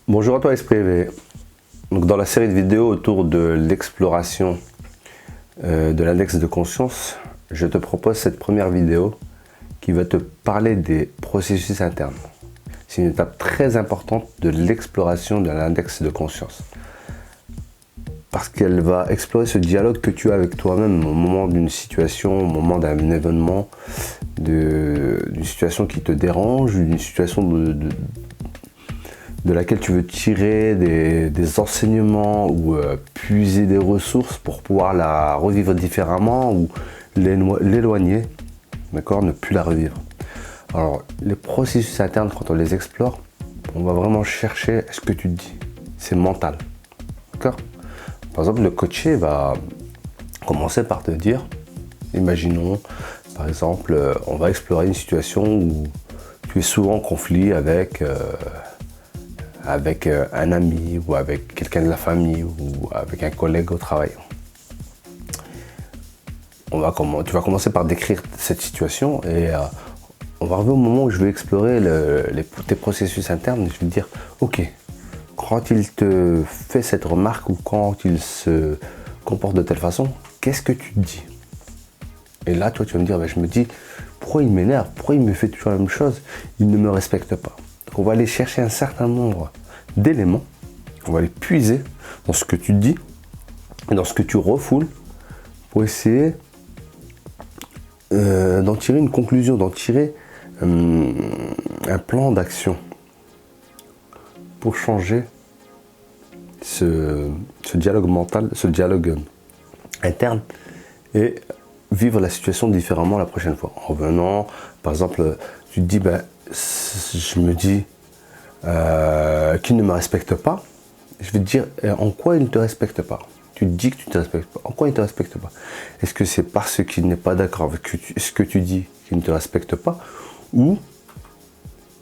Bonjour à toi Esprit éveillé. Donc dans la série de vidéos autour de l'exploration de l'index de conscience, je te propose cette première vidéo qui va te parler des processus internes. C'est une étape très importante de l'exploration de l'index de conscience. Parce qu'elle va explorer ce dialogue que tu as avec toi-même au moment d'une situation, au moment d'un événement, d'une situation qui te dérange, d'une situation de laquelle tu veux tirer des enseignements ou puiser des ressources pour pouvoir la revivre différemment ou l'éloigner, d'accord, ne plus la revivre. Alors, les processus internes, quand on les explore, on va vraiment chercher ce que tu te dis. C'est mental, d'accord? Par exemple, le coaché va commencer par te dire, imaginons, par exemple, on va explorer une situation où tu es souvent en conflit avec un ami ou avec quelqu'un de la famille ou avec un collègue au travail. Tu vas commencer par décrire cette situation et on va arriver au moment où je vais explorer tes processus internes et je vais te dire, ok, quand il te fait cette remarque ou quand il se comporte de telle façon, qu'est-ce que tu te dis? Et là, toi, tu vas me dire, je me dis, pourquoi il m'énerve? Pourquoi il me fait toujours la même chose? Il ne me respecte pas. Donc, on va aller chercher un certain nombre d'éléments, on va les puiser dans ce que tu dis, dans ce que tu refoules, pour essayer d'en tirer une conclusion, d'en tirer un plan d'action pour changer ce dialogue mental, ce dialogue interne et vivre la situation différemment la prochaine fois. En revenant, par exemple, tu te dis, je me dis qu'il ne me respecte pas, je vais te dire en quoi il ne te respecte pas. Tu te dis que tu ne te respectes pas. En quoi il ne te respecte pas? Est-ce que c'est parce qu'il n'est pas d'accord avec ce que tu dis qu'il ne te respecte pas? Ou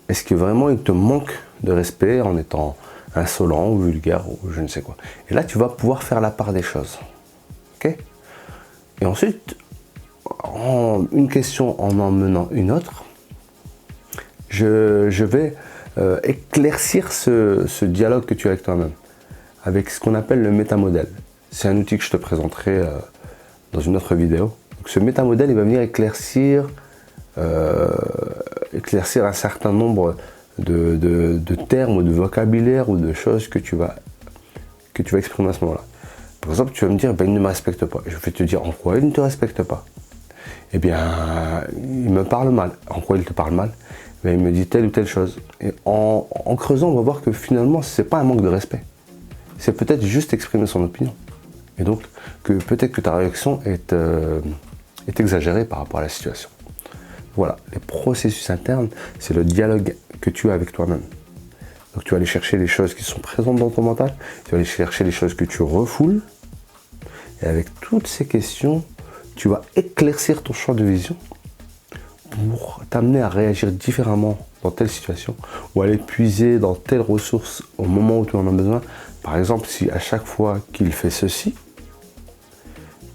est-ce que vraiment il te manque de respect en étant insolent ou vulgaire ou je ne sais quoi? Et là, tu vas pouvoir faire la part des choses. Ok? Et ensuite, une question en emmenant une autre, je vais éclaircir ce dialogue que tu as avec toi-même, avec ce qu'on appelle le métamodèle. C'est un outil que je te présenterai dans une autre vidéo. Donc, ce métamodèle, il va venir éclaircir un certain nombre de termes ou de vocabulaire ou de choses que tu vas exprimer à ce moment-là. Par exemple, tu vas me dire, il ne me respecte pas. Je vais te dire, en quoi il ne te respecte pas? Eh bien, il me parle mal. En quoi il te parle mal? Il me dit telle ou telle chose. Et en creusant, on va voir que finalement, ce n'est pas un manque de respect. C'est peut-être juste exprimer son opinion. Et donc, peut-être que ta réaction est exagérée par rapport à la situation. Voilà, les processus internes, c'est le dialogue que tu as avec toi-même. Donc, tu vas aller chercher les choses qui sont présentes dans ton mental, tu vas aller chercher les choses que tu refoules. Et avec toutes ces questions, tu vas éclaircir ton champ de vision pour t'amener à réagir différemment dans telle situation ou aller puiser dans telle ressource au moment où tu en as besoin. Par exemple, si à chaque fois qu'il fait ceci,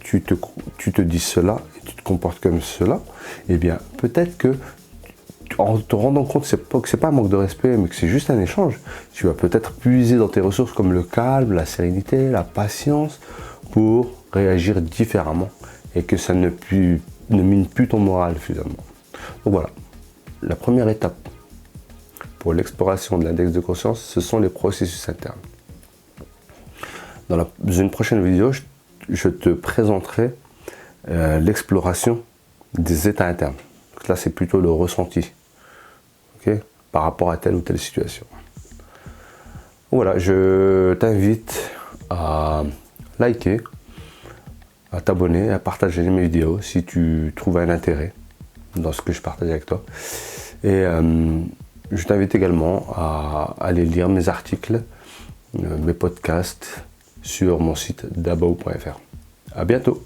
tu te dis cela et tu te comportes comme cela, eh bien peut-être que en te rendant compte que c'est pas un manque de respect mais que c'est juste un échange, tu vas peut-être puiser dans tes ressources comme le calme, la sérénité, la patience pour réagir différemment et que ça ne mine plus ton moral finalement. Donc voilà, la première étape pour l'exploration de l'index de conscience, ce sont les processus internes. Dans une prochaine vidéo, je te présenterai l'exploration des états internes. Donc là, c'est plutôt le ressenti, okay, par rapport à telle ou telle situation. Donc voilà, je t'invite à liker, à t'abonner, à partager mes vidéos si tu trouves un intérêt dans ce que je partage avec toi. Et je t'invite également à aller lire mes articles, mes podcasts sur mon site dabao.fr. À bientôt.